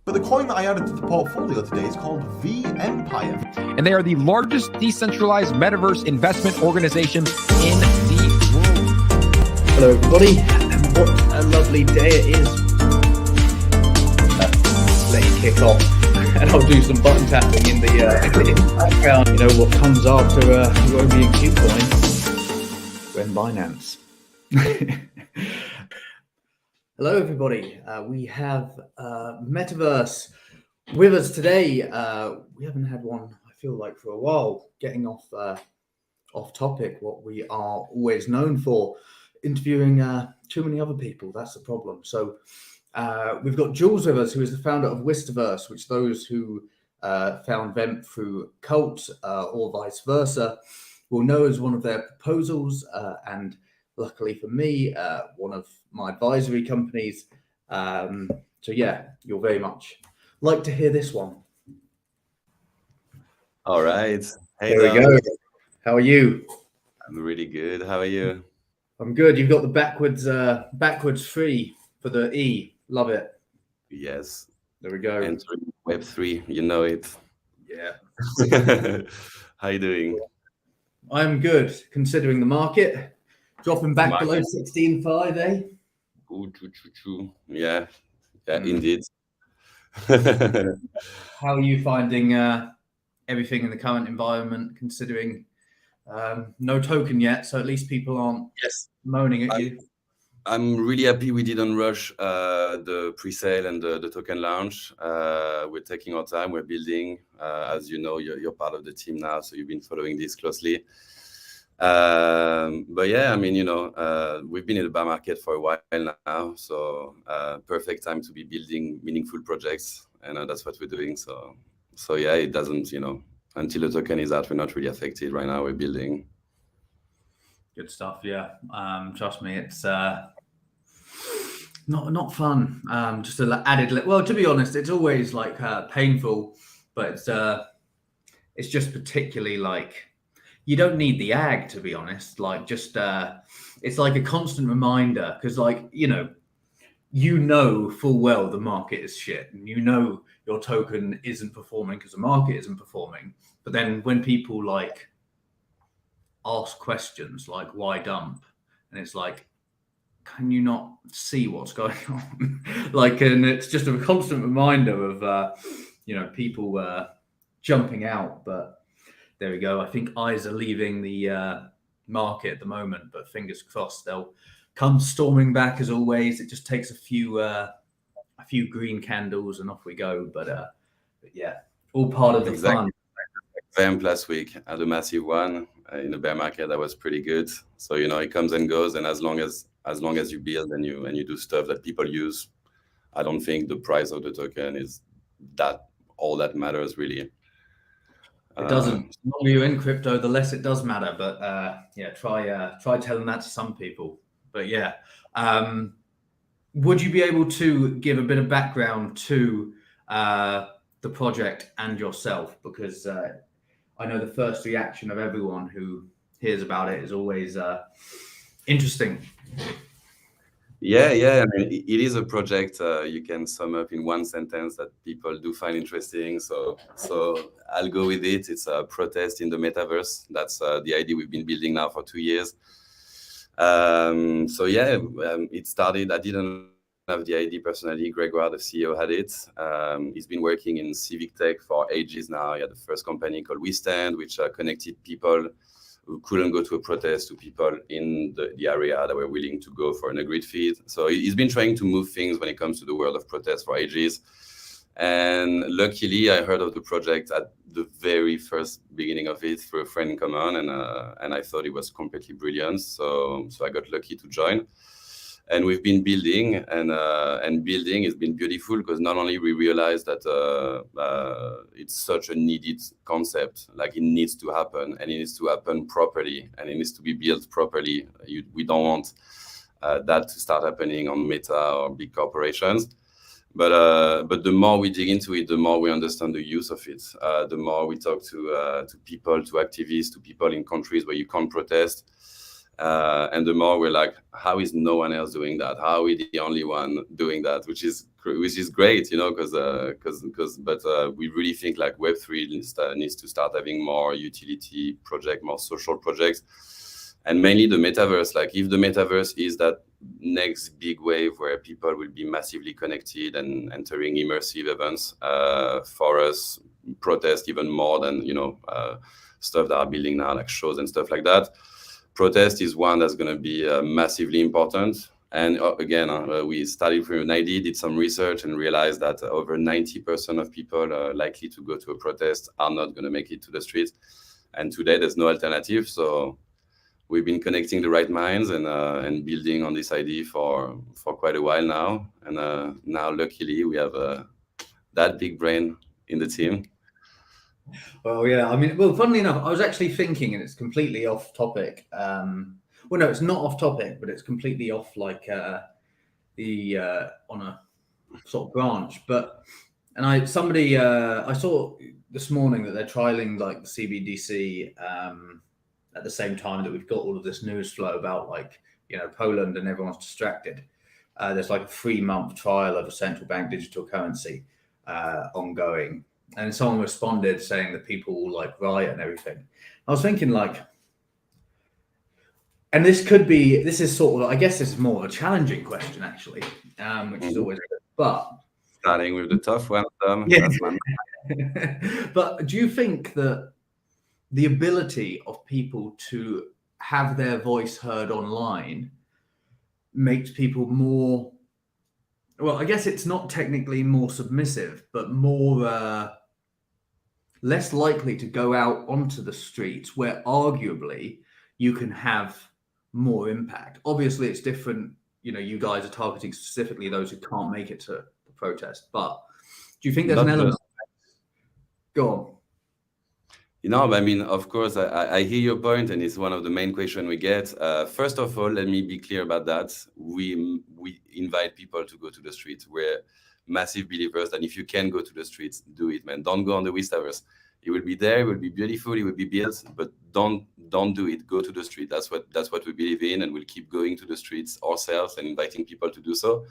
But the coin that I added to the portfolio today is called vEmpire. And they are the largest decentralized metaverse investment organization in the world. Hello, everybody, and what a lovely day it is. Let you kick off, and I'll do some button tapping in the background. You know what comes after Romy and Qcoin? When Binance. Hello, everybody. We have Metaverse with us today. We haven't had one, I feel like, for a while. Getting off topic, what we are always known for, interviewing too many other people. That's the problem. So we've got Jules with us, who is the founder of Wistaverse, which those who found VEMP through Cult or vice versa will know as one of their proposals. And luckily for me, one of my advisory companies. So yeah, you'll very much like to hear this one. All right. Hey, there we go. How are you? I'm really good. How are you? I'm good. You've got the backwards free for the E. Love it. Yes. There we go. Entering Web3, you know it. Yeah. How you doing? I'm good, considering the market dropping back below 16.5, eh? Ooh, yeah, indeed. How are you finding everything in the current environment, considering no token yet, so at least people aren't moaning at you? I'm really happy we didn't rush the pre-sale and the token launch. We're taking our time, we're building. As you know, you're part of the team now, so you've been following this closely. But yeah, I mean, you know, we've been in the bear market for a while now, so perfect time to be building meaningful projects, and that's what we're doing. So yeah, it doesn't, you know, until the token is out, we're not really affected. Right now, we're building. Good stuff. Yeah, trust me, it's not fun. Just added. Well, to be honest, it's always like painful, but it's just particularly like. You don't need the ag, to be honest. Like, just it's like a constant reminder, because, like, you know full well the market is shit, and you know your token isn't performing because the market isn't performing. But then when people like ask questions like why dump, and it's like, can you not see what's going on? Like, and it's just a constant reminder of you know, people jumping out, but. There we go. I think eyes are leaving the market at the moment, but fingers crossed they'll come storming back as always. It just takes a few green candles and off we go. But yeah, all part of the fun. VEMP last week had a massive one in the bear market that was pretty good. So you know, it comes and goes, and as long as you build and you do stuff that people use, I don't think the price of the token is that all that matters really. It doesn't. The longer you're in crypto, the less it does matter. But yeah, try telling that to some people. But yeah, would you be able to give a bit of background to the project and yourself? Because I know the first reaction of everyone who hears about it is always interesting. Yeah. I mean, it is a project you can sum up in one sentence that people do find interesting. So I'll go with it. It's a protest in the metaverse. That's the idea we've been building now for 2 years. So yeah, it started. I didn't have the idea personally. Gregoire, the CEO, had it. He's been working in civic tech for ages now. He had the first company called Wistaverse, which connected people who couldn't go to a protest to people in the area that were willing to go for an agreed fee. So he's been trying to move things when it comes to the world of protest for ages. And luckily, I heard of the project at the very first beginning of it through a friend in common, and I thought it was completely brilliant. So I got lucky to join. And we've been building, and building has been beautiful because not only we realized that it's such a needed concept, like it needs to happen, and it needs to happen properly, and it needs to be built properly. We don't want that to start happening on Meta or big corporations. But the more we dig into it, the more we understand the use of it. The more we talk to people, to activists, to people in countries where you can't protest. And the more we're like, how is no one else doing that? How are we the only one doing that? Which is great, but we really think like Web3 needs to start having more utility project, more social projects, and mainly the metaverse. Like if the metaverse is that next big wave where people will be massively connected and entering immersive events, for us, protest even more than stuff that are building now, like shows and stuff like that. Protest is one that's going to be massively important. And again, we started from an idea, did some research, and realized that over 90% of people likely to go to a protest are not going to make it to the streets. And today, there's no alternative. So we've been connecting the right minds and building on this idea for quite a while now. And now, luckily, we have that big brain in the team. Well, yeah. I mean, well, funnily enough, I was actually thinking, and it's completely off topic. Well, no, it's not off topic, but it's completely off, like on a sort of branch. And I saw this morning that they're trialing like the CBDC at the same time that we've got all of this news flow about Poland and everyone's distracted. There's like a 3-month trial of a central bank digital currency ongoing. And someone responded saying that people will like riot and everything. I was thinking and this is sort of, I guess this is more of a challenging question actually, which is always good. But starting with the tough one, yeah. That's my... But do you think that the ability of people to have their voice heard online makes people more, well, I guess it's not technically more submissive, but more less likely to go out onto the streets where arguably you can have more impact? Obviously, it's different. You guys are targeting specifically those who can't make it to the protest. But do you think there's an element? Go on. I mean, of course, I hear your point, and it's one of the main questions we get. First of all, let me be clear about that. We invite people to go to the streets. We're massive believers that if you can go to the streets, do it, man. Don't go on the Wistaverse. It will be there, it will be beautiful, it will be built, but don't do it. Go to the street. That's what we believe in, and we'll keep going to the streets ourselves and inviting people to do so.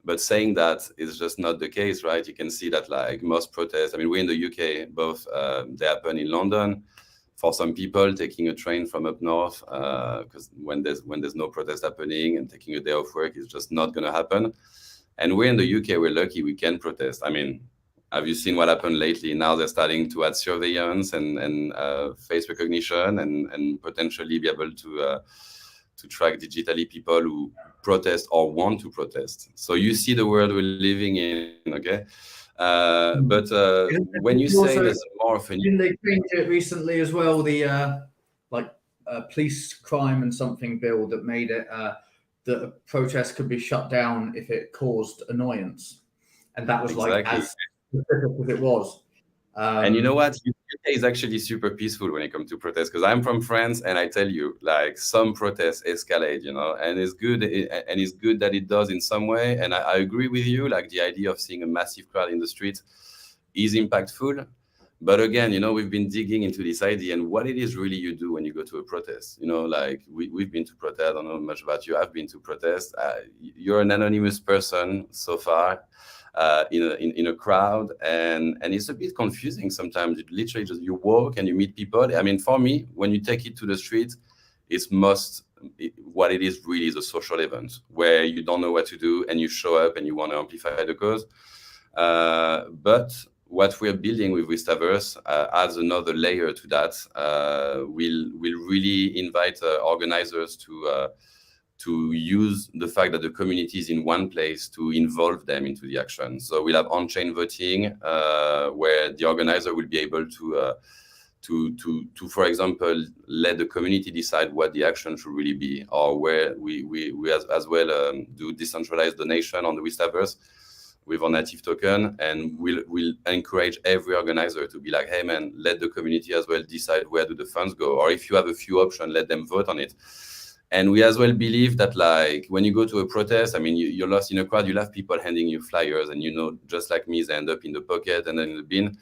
But saying that is just not the case, right? You can see that like most protests, I mean, we're in the UK, both they happen in London. For some people, taking a train from up north, because when there's no protest happening, and taking a day off work is just not going to happen. And we're in the UK, we're lucky we can protest. I mean, have you seen what happened lately? Now they're starting to add surveillance and face recognition and potentially be able to track digitally people who protest or want to protest. So you see the world we're living in, okay? But when you say there's more of didn't they change it recently as well? The police crime and something bill that made it that a protest could be shut down if it caused annoyance, and that was exactly. Like as specific as it was. And you know what? UK is actually super peaceful when it comes to protests, because I'm from France, and I tell you, like some protests escalate, and it's good, and it's good that it does in some way. And I agree with you, like the idea of seeing a massive crowd in the streets is impactful. But again, we've been digging into this idea and what it is really you do when you go to a protest. Like we've been to protest. I don't know much about you. I've been to protest. You're an anonymous person so far. In a crowd, and it's a bit confusing sometimes. It literally just you walk and you meet people. I mean, for me, when you take it to the street, what it is really is a social event where you don't know what to do and you show up and you want to amplify the cause. But what we're building with Wistaverse adds another layer to that. We'll really invite organizers to use the fact that the community is in one place to involve them into the action. So we'll have on-chain voting where the organizer will be able to, for example, let the community decide what the action should really be, or where we as well do decentralized donation on the Wistaverse with our native token, and we'll encourage every organizer to be like, hey man, let the community as well decide where do the funds go, or if you have a few options, let them vote on it. And we as well believe that, like, when you go to a protest, I mean, you're lost in a crowd, you'll have people handing you flyers, and just like me, they end up in the pocket and then in the bin.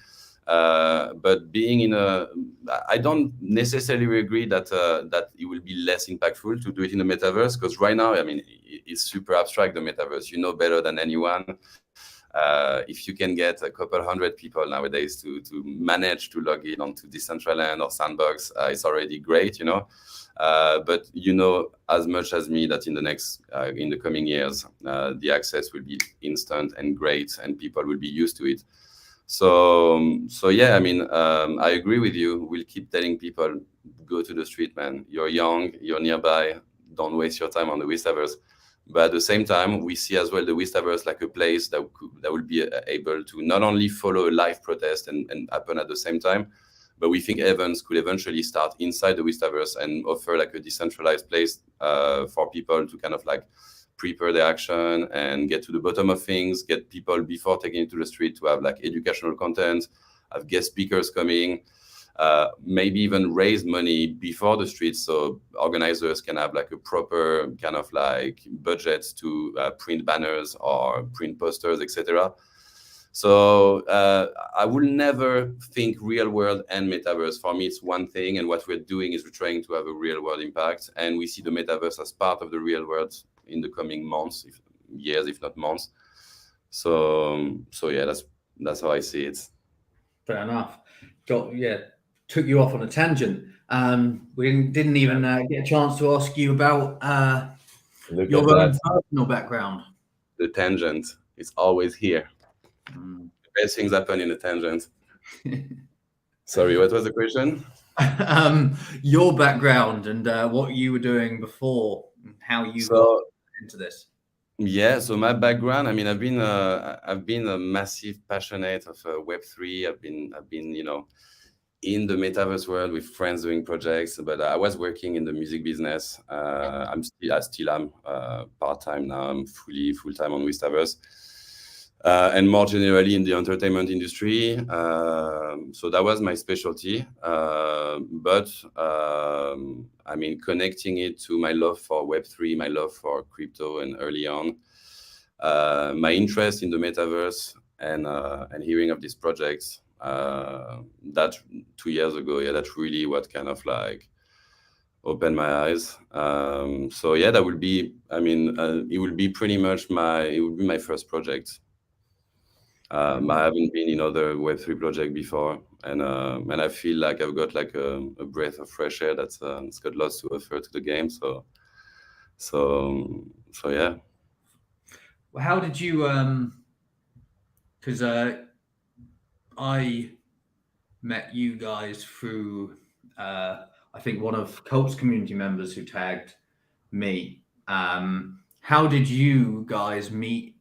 But being in I don't necessarily agree that that it will be less impactful to do it in the metaverse, because right now, I mean, it's super abstract, the metaverse. You know better than anyone. If you can get a couple hundred people nowadays to manage to log in onto Decentraland or Sandbox, it's already great, you know. But you know as much as me that in the coming years, the access will be instant and great, and people will be used to it. So yeah, I mean, I agree with you. We'll keep telling people, go to the street, man. You're young, you're nearby. Don't waste your time on the Wistaverse. But at the same time, we see as well the Wistaverse like a place that will be able to not only follow a live protest and happen at the same time, but we think events could eventually start inside the Wistaverse and offer like a decentralized place for people to kind of like prepare their action and get to the bottom of things, get people before taking it to the street to have like educational content, have guest speakers coming, maybe even raise money before the street so organizers can have like a proper kind of like budget to print banners or print posters, etc. So I will never think real world and metaverse. For me, it's one thing, and what we're doing is we're trying to have a real world impact, and we see the metaverse as part of the real world in the coming months, years, if not months. So yeah, that's how I see it. Fair enough. Took you off on a tangent. We didn't even get a chance to ask you about your own personal background. The tangent is always here. The best things happen in a tangent. Sorry, what was the question? Your background and what you were doing before, and how you got into this. Yeah, so my background, I mean, I've been a massive passionate of Web3. I've been, you know, in the metaverse world with friends doing projects, but I was working in the music business. I still am part-time now. I'm full-time on Wistaverse. And more generally in the entertainment industry. So that was my specialty. But I mean, connecting it to my love for Web3, my love for crypto, and early on, my interest in the metaverse and hearing of these projects, that 2 years ago, yeah, that's really what kind of like opened my eyes. So yeah, that would be, I mean, it will be pretty much my first project. I haven't been in other Web3 project before, and I feel like I've got like a breath of fresh air that's it's got lots to offer to the game. So yeah. Well, how did you? Because I met you guys through I think one of Colt's community members who tagged me. How did you guys meet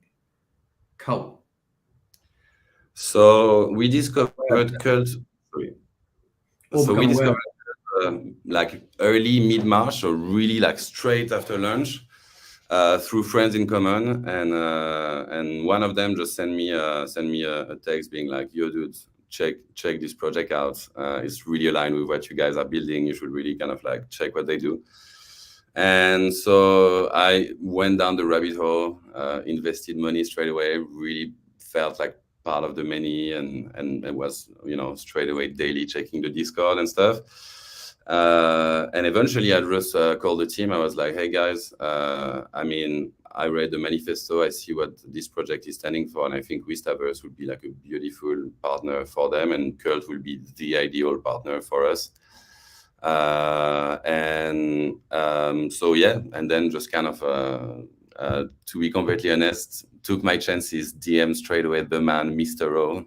Colt? So we discovered Cult. So we discovered like early mid-March, so really like straight after lunch, through friends in common, and one of them just sent me a text being like, "Yo, dude, check this project out. It's really aligned with what you guys are building. You should really kind of like check what they do." And so I went down the rabbit hole, invested money straight away. Really felt like part of the many, and it was, you know, straight away daily checking the Discord and stuff. And eventually I just called the team. I was like, "Hey guys, I mean, I read the manifesto. I see what this project is standing for, and I think Wistaverse would be like a beautiful partner for them, and Cult will be the ideal partner for us." So yeah, and then just kind of to be completely honest, took my chances, DM straight away the man, Mr. O,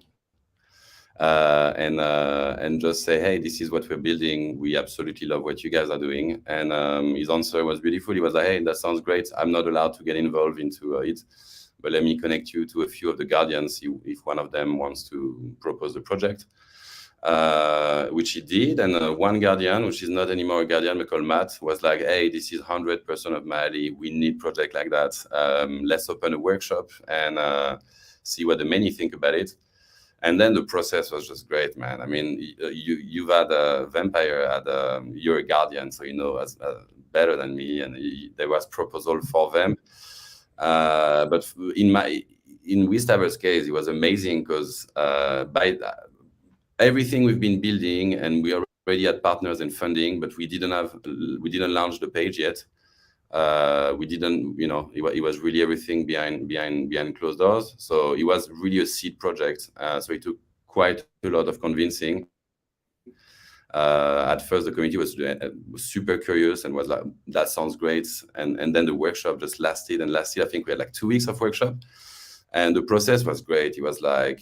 and just say, "Hey, this is what we're building. We absolutely love what you guys are doing." And his answer was beautiful. He was like, "Hey, that sounds great. I'm not allowed to get involved into it, but let me connect you to a few of the guardians if one of them wants to propose the project." Which he did, and one guardian, which is not anymore a guardian, but called Matt, was like, "Hey, this is 100% of my alley. We need project like that. Let's open a workshop and see what the many think about it." And then the process was just great, man. I mean, you've had a vEmpire, you're a guardian, so you know as better than me, and there was proposal for VEMP. But in Wistaverse case, it was amazing because everything we've been building, and we already had partners and funding, but we didn't launch the page yet. We didn't, it was really everything behind closed doors. So it was really a seed project. So it took quite a lot of convincing. At first, the community was super curious and was like, that sounds great. And then the workshop just lasted and lasted. I think we had like 2 weeks of workshop. And the process was great. It was like,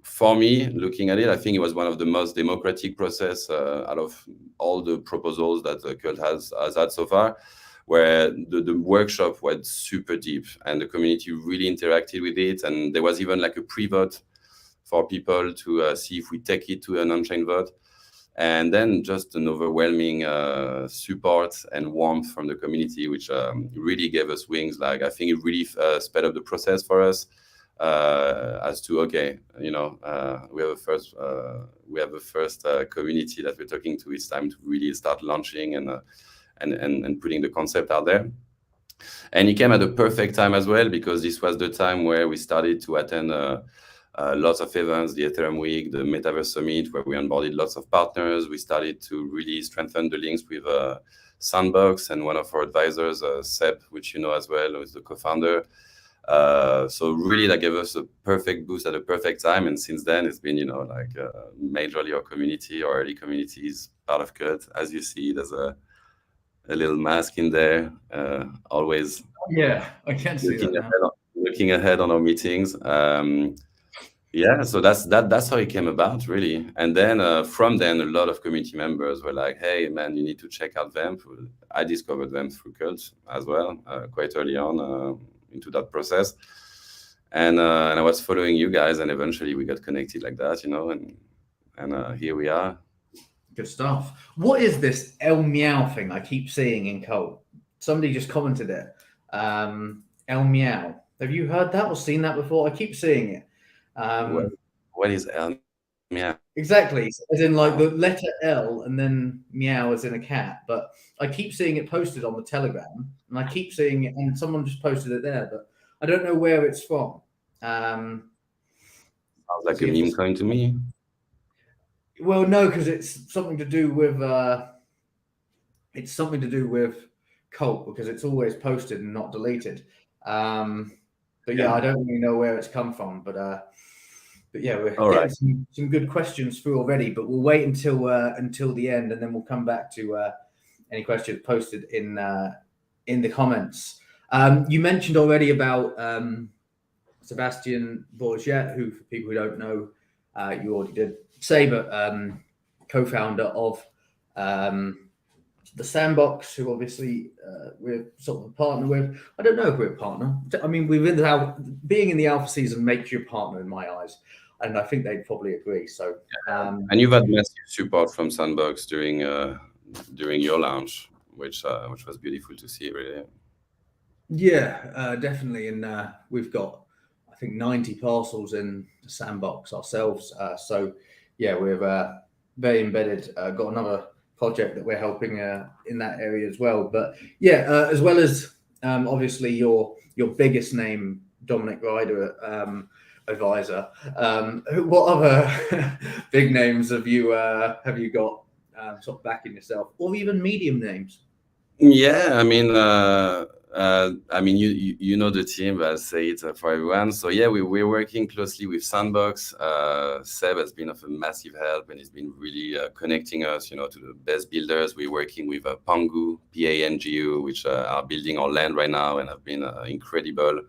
for me, looking at it, I think it was one of the most democratic process out of all the proposals that the cult has had so far, where the workshop was super deep and the community really interacted with it. And there was even like a pre-vote for people to see if we take it to an on-chain vote. And then just an overwhelming support and warmth from the community, which really gave us wings. Like, I think it really sped up the process for us as to, okay, we have a first community that we're talking to. It's time to really start launching and putting the concept out there. And it came at the perfect time as well, because this was the time where we started to attend lots of events, the Ethereum Week, the Metaverse Summit, where we onboarded lots of partners. We started to really strengthen the links with Sandbox and one of our advisors, Seb, which you know as well, who is the co-founder. So really that gave us a perfect boost at a perfect time. And since then, it's been, majorly our community, our early community is part of Cut. As you see, there's a little mask in there, always. Yeah, I can see that. Looking ahead on our meetings. Yeah, so that's how it came about, really. And then from then, a lot of community members were like, hey, man, you need to check out VEMP. I discovered VEMP through Cult as well, quite early on into that process. And I was following you guys, and eventually we got connected like that, and here we are. Good stuff. What is this El Meow thing I keep seeing in Cult? Somebody just commented it. El Meow. Have you heard that or seen that before? I keep seeing it. What is El Meow? Exactly, as in like the letter L and then meow as in a cat. But I keep seeing it posted on the Telegram, and I keep seeing it, and someone just posted it there, but I don't know where it's from. Sounds like a meme coin to me. Well, no, because it's something to do with Cult, because it's always posted and not deleted. But yeah, I don't really know where it's come from, but yeah, we're getting some good questions through already. But we'll wait until the end, and then we'll come back to any questions posted in the comments. You mentioned already about Sebastian Bourget, who, for people who don't know, you already did say, but co-founder of the Sandbox, who obviously we're sort of a partner with. I don't know if we're a partner. I mean, being in the alpha season makes you a partner in my eyes, and I think they'd probably agree. So, and you've had massive support from Sandbox during your launch, which was beautiful to see, really. Yeah, definitely, and we've got, I think, 90 parcels in the Sandbox ourselves. So, yeah, we're very embedded. Got another project that we're helping in that area as well. But yeah, as well as obviously your biggest name, Dominic Ryder, advisor. What other big names have you got sort of backing yourself, or even medium names? Yeah, I mean, you know the team, but I'll say it for everyone. So yeah, we're working closely with Sandbox. Seb has been of a massive help, and he's been really connecting us, to the best builders. We're working with Pangu, Pangu, which are building our land right now and have been incredible.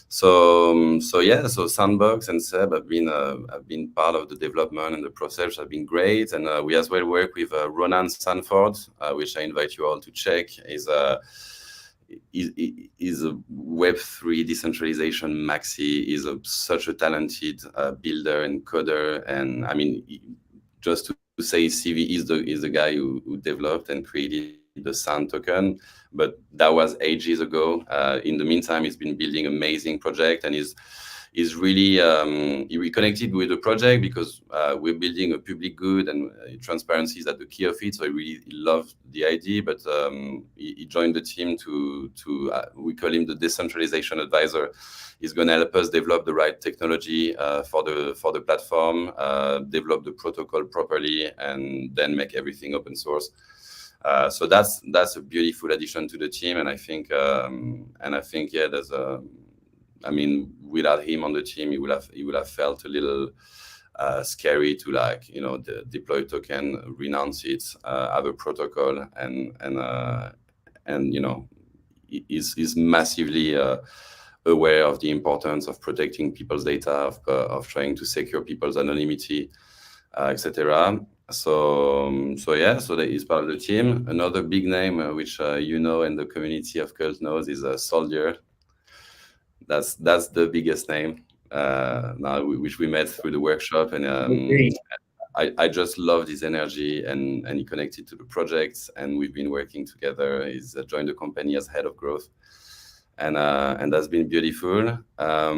So Sandbox and Seb have been part of the development, and the process has been great. And we as well work with Ronan Sanford, which I invite you all to check. Is a Web3 decentralization maxi. Is such a talented builder and coder. And I mean, just to say, CV is the guy who developed and created the Sand token, but that was ages ago. In the meantime, he's been building amazing project, and he's is really reconnected with the project because we're building a public good and transparency is at the key of it. So he really loved the idea, but he joined the team to we call him the decentralization advisor. He's going to help us develop the right technology for the platform, develop the protocol properly, and then make everything open source. So that's a beautiful addition to the team, and I think yeah, there's a. I mean, without him on the team, he would have felt a little scary to deploy token, renounce it, have a protocol, and is massively aware of the importance of protecting people's data, of trying to secure people's anonymity, etc. So that is part of the team. Another big name, which in the community of Cult knows, is Soldier. That's the biggest name now, which we met through the workshop, and I just loved his energy, and he connected to the projects, and we've been working together. He's joined the company as head of growth, and that's been beautiful. I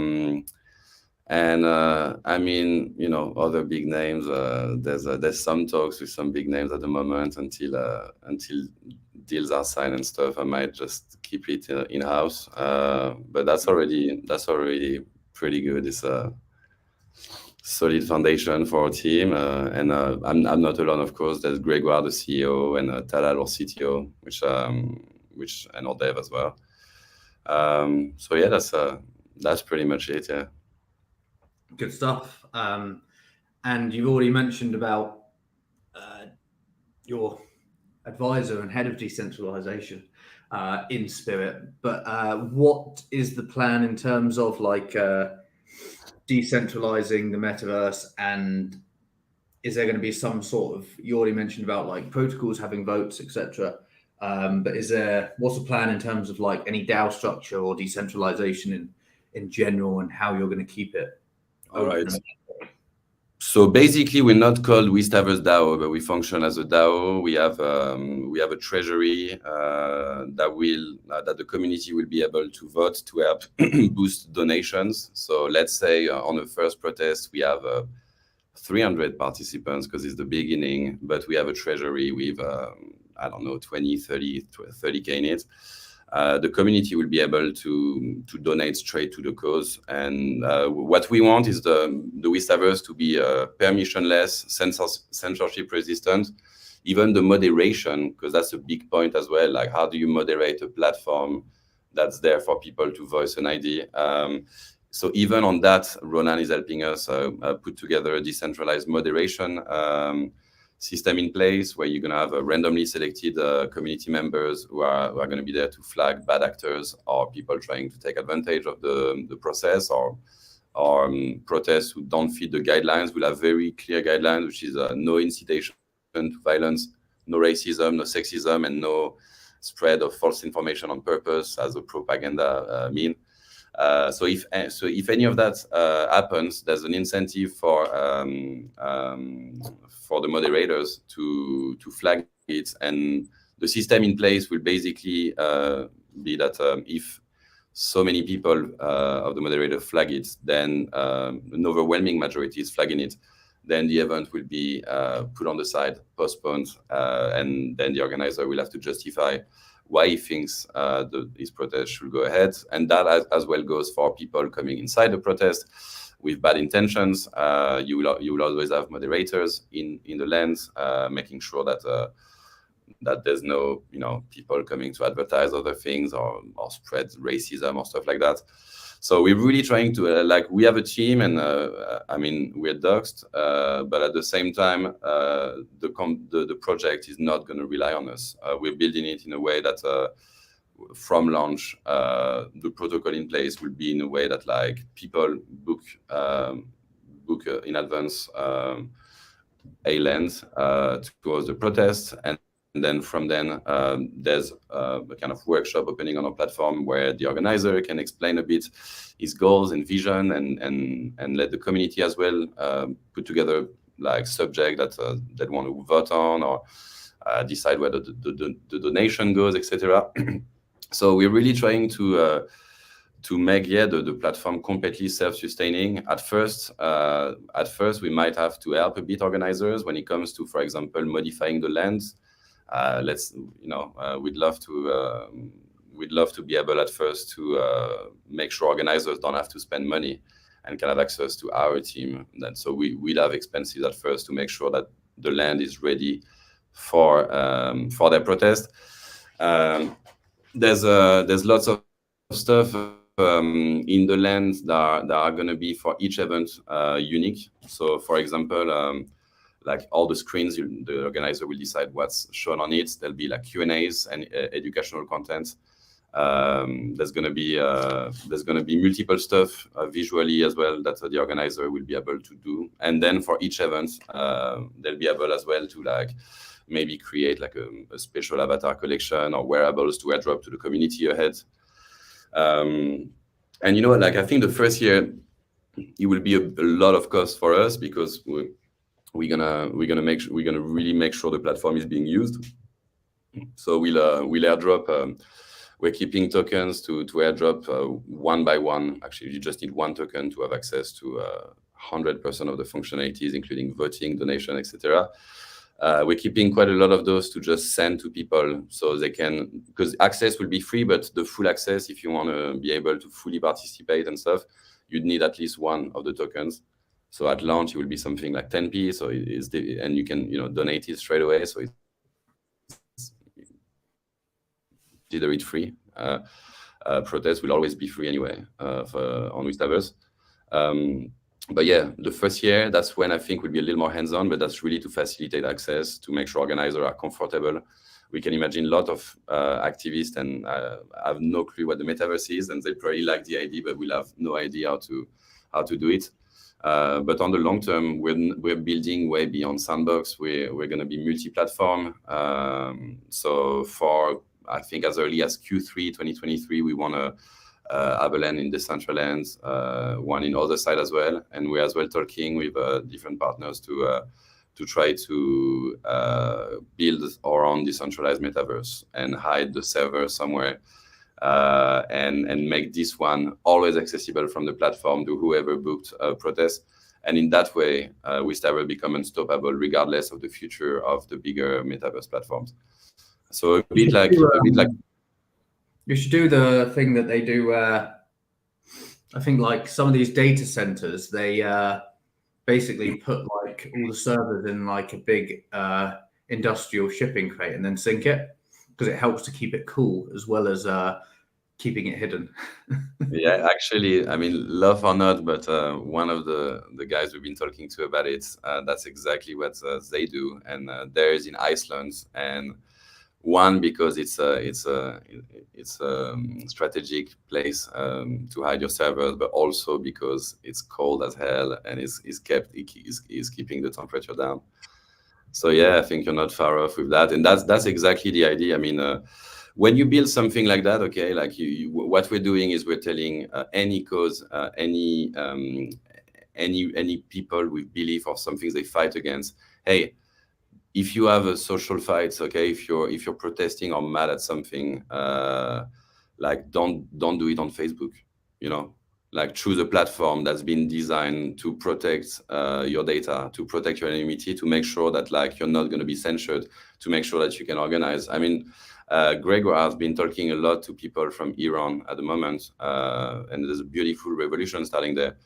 mean, other big names. There's some talks with some big names at the moment until deals are signed and stuff. I might just keep it in house, but that's already pretty good. It's a solid foundation for our team, and I'm not alone, of course. There's Gregoire, the CEO, and Talal, our CTO, which and our dev as well. So yeah, that's pretty much it. Yeah. Good stuff. And you've already mentioned about your advisor and head of decentralization in Spirit, but what is the plan in terms of decentralizing the metaverse, and is there going to be some sort of, you already mentioned about protocols having votes, etc. But what's the plan in terms of any DAO structure or decentralization in general, and how you're going to keep it? All right. So basically, we're not called Wistaverse DAO, but we function as a DAO. We have a treasury that the community will be able to vote to help boost donations. So let's say on the first protest we have 300 participants because it's the beginning, but we have a treasury with 30K in it. The community will be able to donate straight to the cause, and what we want is the Wistaverse to be permissionless, censorship resistant, even the moderation, because that's a big point as well. How do you moderate a platform that's there for people to voice an idea? So even on that, Ronan is helping us put together a decentralized moderation system in place, where you're going to have randomly selected community members who are going to be there to flag bad actors or people trying to take advantage of the process, or protests who don't fit the guidelines. We'll have very clear guidelines, which is no incitation to violence, no racism, no sexism, and no spread of false information on purpose as a propaganda mean. So if any of that happens, there's an incentive for the moderators to flag it, and the system in place will basically be that if so many people of the moderator flag it, then an overwhelming majority is flagging it, then the event will be put on the side, postponed, and then the organizer will have to justify why he thinks this protest should go ahead. And that as well goes for people coming inside the protest with bad intentions. You will always have moderators in the lands, making sure that there's no people coming to advertise other things or spread racism or stuff like that. So we're really trying to we have a team, and we're doxed, but at the same time, the project is not going to rely on us. We're building it in a way that from launch, the protocol in place will be in a way that people book in advance a land towards the protest, and then from then there's a kind of workshop opening on our platform where the organizer can explain a bit his goals and vision, and let the community as well put together subject that they want to vote on, or decide where the donation goes, etc. So we're really trying to make the platform completely self-sustaining. At first, we might have to help a bit organizers when it comes to, for example, modifying the lands. We'd love to be able at first to make sure organizers don't have to spend money and can have access to our team. So we'll have expenses at first to make sure that the land is ready for their protest. There's lots of stuff in the land that are going to be for each event unique. So, for example, like all the screens, the organizer will decide what's shown on it. There'll be like Q&As and educational content. There's going to be multiple stuff visually as well that the organizer will be able to do. And then for each event, they'll be able as well to like maybe create like a special avatar collection or wearables to airdrop to the community ahead. And like I think the first year it will be a lot of cost for us because we're gonna really make sure the platform is being used. So we'll airdrop. We're keeping tokens to airdrop one by one. Actually, you just need one token to have access to 100% of the functionalities, including voting, donation, etc. We're keeping quite a lot of those to just send to people so they can, because access will be free, but the full access, if you want to be able to fully participate and stuff, you'd need at least one of the tokens. So at launch, it will be something like 10p. So and you can donate it straight away. So it's either it's free. Protest will always be free anyway on Wistaverse. But yeah, the first year, that's when I think we'll be a little more hands-on, but that's really to facilitate access, to make sure organizers are comfortable. We can imagine a lot of activists and have no clue what the metaverse is, and they probably like the idea, but we'll have no idea how to do it. But on the long term, we're building way beyond sandbox. We're going to be multi-platform. So for, I think as early as Q3 2023, we want to have a land in decentralized, one in other side as well. And we're as well talking with different partners to try to build our own decentralized metaverse and hide the server somewhere and make this one always accessible from the platform to whoever booked a protest. And in that way, Wistaverse become unstoppable regardless of the future of the bigger metaverse platforms. So a bit like you should do the thing that they do. I think like some of these data centers, they basically put like all the servers in like a big industrial shipping crate and then sink it because it helps to keep it cool as well as keeping it hidden. Yeah, actually, I mean, love or not, but one of the guys we've been talking to about it, that's exactly what they do, and theirs in Iceland. And one, because it's a strategic place to hide your servers, but also because it's cold as hell and is keeping the temperature down. So yeah, I think you're not far off with that, and that's exactly the idea. I mean, when you build something like that, okay, like what we're doing is we're telling any cause, any people with belief or something they fight against, hey, if you have a social fight, okay, if you're protesting or mad at something, like don't do it on Facebook, like choose a platform that's been designed to protect your data, to protect your anonymity, to make sure that like you're not going to be censored, to make sure that you can organize. I mean, Gregor has been talking a lot to people from Iran at the moment, and there's a beautiful revolution starting there.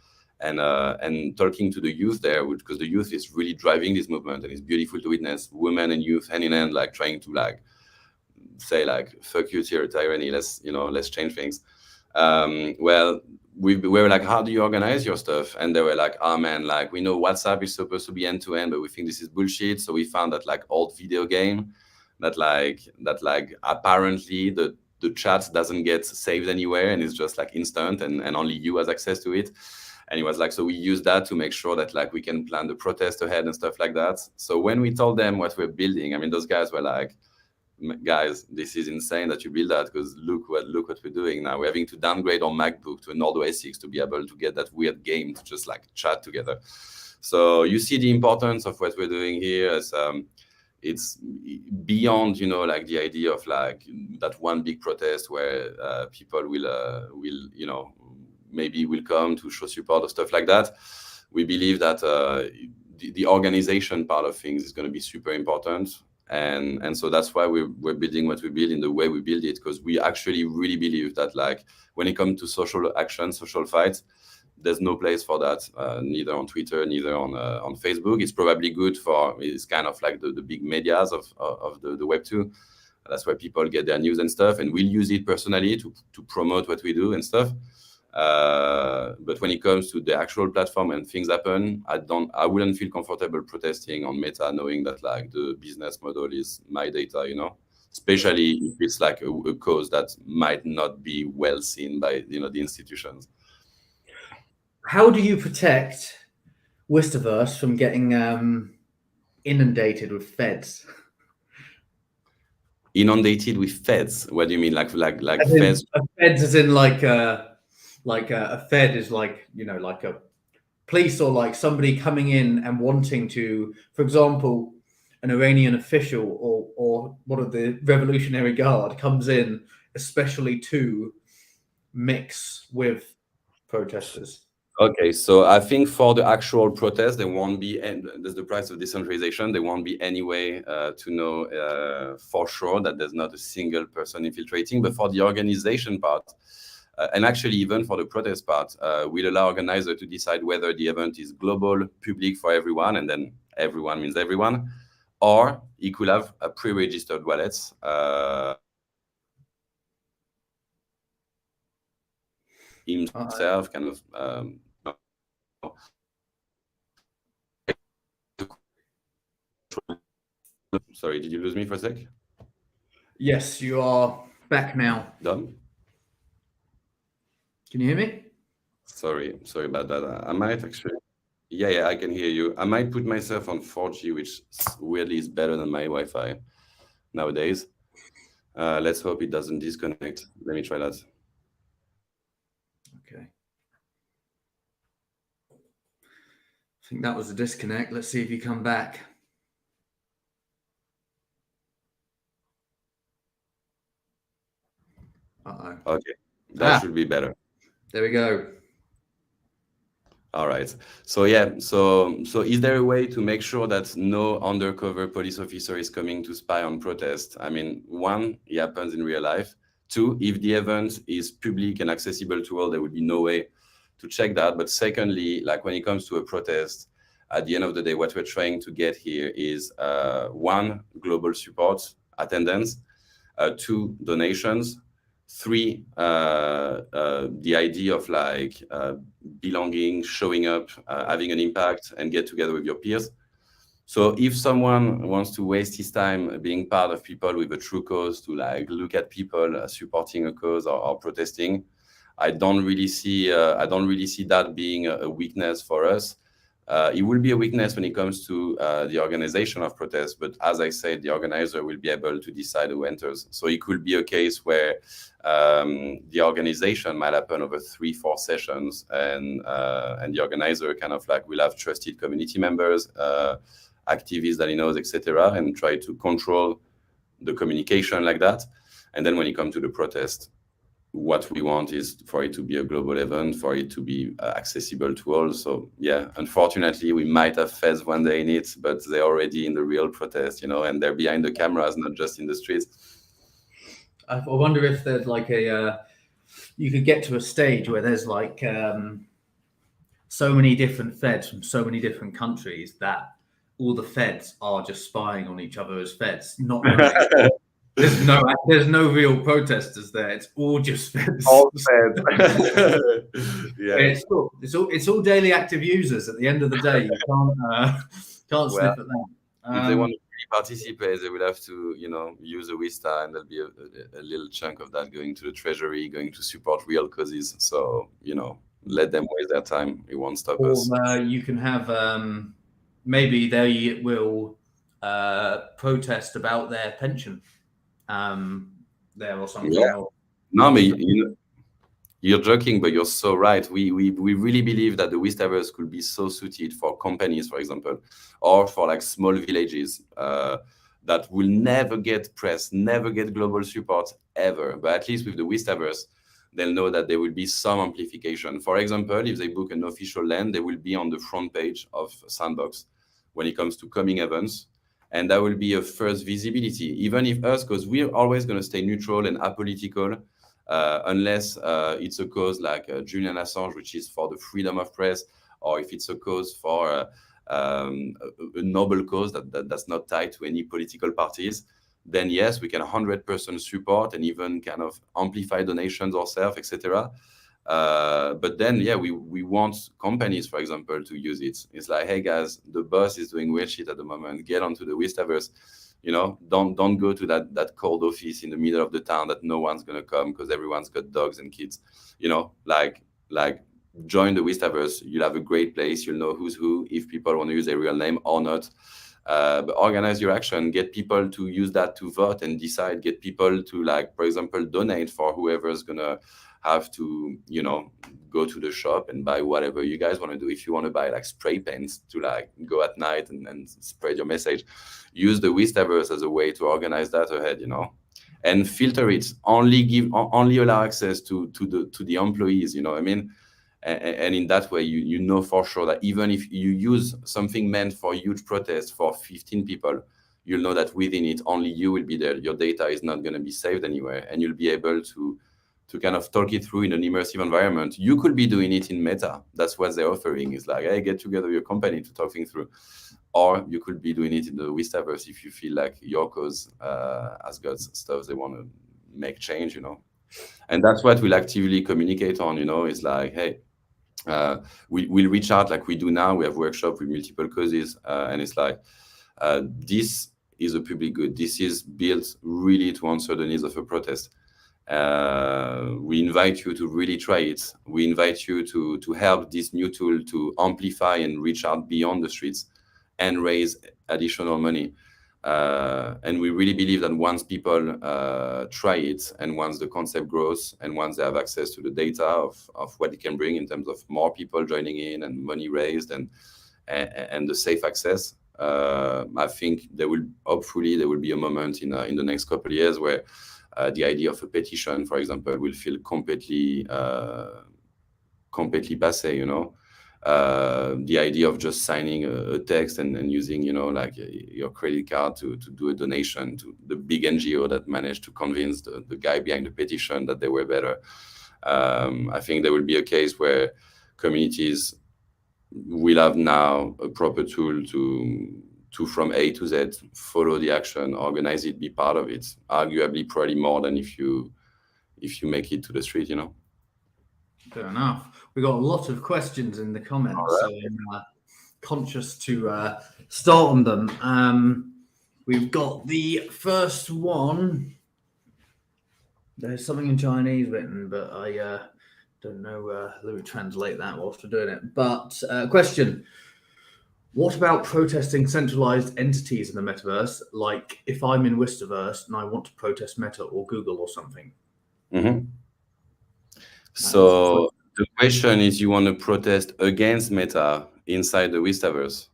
And talking to the youth there, because the youth is really driving this movement, and it's beautiful to witness women and youth hand in hand, like trying to like say like fuck you tyranny, let's change things. Well, we were like, how do you organize your stuff? And they were like, oh man, like we know WhatsApp is supposed to be end to end, but we think this is bullshit. So we found that like old video game that apparently the chat doesn't get saved anywhere and it's just like instant and only you has access to it. And it was like, so we use that to make sure that like we can plan the protest ahead and stuff like that. So when we told them what we're building, I mean, those guys were like, guys, this is insane that you build that, because look what we're doing now. We're having to downgrade our MacBook to an Ordo A6 to be able to get that weird game to just like chat together. So you see the importance of what we're doing here as it's beyond, you know, like the idea of like that one big protest where people will, you know, maybe will come to show support or stuff like that. We believe that the organization part of things is going to be super important. And so that's why we're building what we build in the way we build it, because we actually really believe that like when it comes to social action, social fights, there's no place for that, neither on Twitter, neither on Facebook. It's probably good for, it's kind of like the big medias of the Web 2. That's where people get their news and stuff, and we'll use it personally to promote what we do and stuff. But when it comes to the actual platform and things happen, I wouldn't feel comfortable protesting on Meta, knowing that like the business model is my data, you know, especially if it's like a cause that might not be well seen by, you know, the institutions. How do you protect Wistaverse from getting inundated with feds? Inundated with feds? What do you mean? Like feds? Feds as in like a fed is like, you know, like a police or like somebody coming in and wanting to, for example, an Iranian official or one of the Revolutionary Guard comes in especially to mix with protesters. Okay, so I think for the actual protest, there won't be, and there's the price of decentralization, there won't be any way to know for sure that there's not a single person infiltrating. But for the organization part, and actually even for the protest part, we'll allow organizer to decide whether the event is global, public for everyone, and then everyone means everyone, or he could have a pre-registered wallets. Himself kind of sorry, did you lose me for a sec? Yes, you are back now. Done? Can you hear me? Sorry about that. I might actually, yeah, I can hear you. I might put myself on 4G, which weirdly is better than my Wi-Fi nowadays. Let's hope it doesn't disconnect. Let me try that. Okay. I think that was a disconnect. Let's see if you come back. Uh-oh. Okay, that should be better. There we go. All right. So yeah, so is there a way to make sure that no undercover police officer is coming to spy on protest? I mean, one, it happens in real life. Two, if the event is public and accessible to all, there would be no way to check that. But secondly, like when it comes to a protest, at the end of the day, what we're trying to get here is one, global support, attendance, two, donations, three, the idea of like belonging, showing up, having an impact, and get together with your peers. So if someone wants to waste his time being part of people with a true cause, to like look at people supporting a cause or protesting, I don't really see that being a weakness for us. It will be a weakness when it comes to the organization of protests, but as I said, the organizer will be able to decide who enters. So it could be a case where the organization might happen over 3-4 sessions, and the organizer kind of like will have trusted community members, activists that he knows, etc., and try to control the communication like that. And then when it comes to the protest, what we want is for it to be a global event, for it to be accessible to all. So yeah, unfortunately, we might have feds one day in it, but they're already in the real protest, you know, and they're behind the cameras, not just in the streets. I wonder if there's like you could get to a stage where there's like so many different feds from so many different countries that all the feds are just spying on each other as feds, not knowing. There's no real protesters there. It's all just feds. All feds. Yeah. It's all daily active users. At the end of the day, you can't sniff at that. If they want to really participate, they will have to, you know, use a Wista, and there'll be a little chunk of that going to the treasury, going to support real causes. So, you know, let them waste their time. It won't stop us. You can have maybe they will protest about their pension. There or something. Yeah. No, but you're joking, but you're so right. We really believe that the Wistaverse could be so suited for companies, for example, or for like small villages. that will never get press, never get global support ever. But at least with the Wistaverse, they'll know that there will be some amplification. For example, if they book an official land, they will be on the front page of Sandbox when it comes to coming events. And that will be a first visibility, even if us, because we're always going to stay neutral and apolitical, unless it's a cause like Julian Assange, which is for the freedom of press, or if it's a cause for a noble cause that's not tied to any political parties, then yes, we can 100% support and even kind of amplify donations ourselves, etc. But then, yeah, we want companies, for example, to use it. It's like, hey guys, the boss is doing weird shit at the moment. Get onto the Wistaverse. Don't go to that cold office in the middle of the town that no one's gonna come because everyone's got dogs and kids. Like join the Wistaverse. You'll have a great place. You'll know who's who, if people want to use their real name or not. But organize your action, get people to use that to vote and decide, get people to, like, for example, donate for whoever's gonna have to, go to the shop and buy whatever you guys want to do. If you want to buy like spray paints to like go at night and spread your message, use the Wistaverse as a way to organize that ahead, and filter it. Only allow access to the employees, what I mean? And in that way, you know for sure that even if you use something meant for huge protests for 15 people, you'll know that within it, only you will be there. Your data is not going to be saved anywhere, and you'll be able to kind of talk it through in an immersive environment. You could be doing it in Meta. That's what they're offering. It's like, hey, get together your company to talk things through. Or you could be doing it in the Wistaverse if you feel like your cause has got stuff they want to make change, And that's what we'll actively communicate on, It's like, hey, we'll reach out like we do now. We have workshops with multiple causes, and it's like, this is a public good. This is built really to answer the needs of a protest. We invite you to really try it. We invite you to help this new tool to amplify and reach out beyond the streets and raise additional money. And we really believe that once people try it, and once the concept grows, and once they have access to the data of what it can bring in terms of more people joining in and money raised and the safe access, I think hopefully there will be a moment in the next couple of years where the idea of a petition, for example, will feel completely passé, the idea of just signing a text and using, like your credit card to do a donation to the big NGO that managed to convince the guy behind the petition that they were better. I think there will be a case where communities will have now a proper tool to from A to Z follow the action, organize it, be part of it. Arguably, probably more than if you make it to the street, Fair enough. We got a lot of questions in the comments, right. so I'm conscious to start on them. We've got the first one. There's something in Chinese written, but I don't know. Let me translate that whilst we're doing it. But question. What about protesting centralized entities in the metaverse? Like if I'm in Wistaverse and I want to protest Meta or Google or something. Mm-hmm. So the question is, you want to protest against Meta inside the Wistaverse?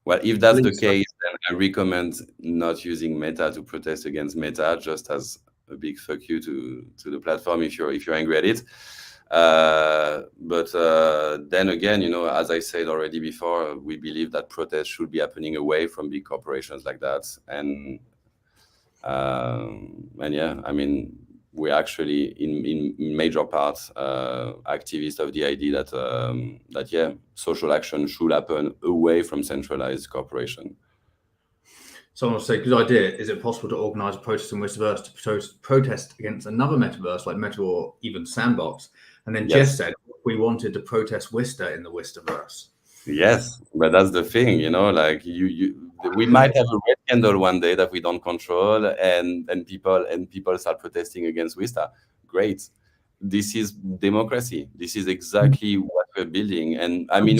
Well, if that's the case, then I recommend not using Meta to protest against Meta, just as a big fuck you to the platform if you're angry at it. But then again, as I said already before, we believe that protests should be happening away from big corporations like that. And yeah, I mean, we're actually in major parts activists of the idea that yeah, social action should happen away from centralized corporation. Someone will say, good idea. Is it possible to organize a protest in Wistaverse to protest against another metaverse like Meta or even Sandbox? And then Jeff said we wanted to protest Wista in the Wistaverse. Yes, but that's the thing, like we might have a red candle one day that we don't control, and people start protesting against Wista. Great. This is democracy. This is exactly what we're building. And I mean,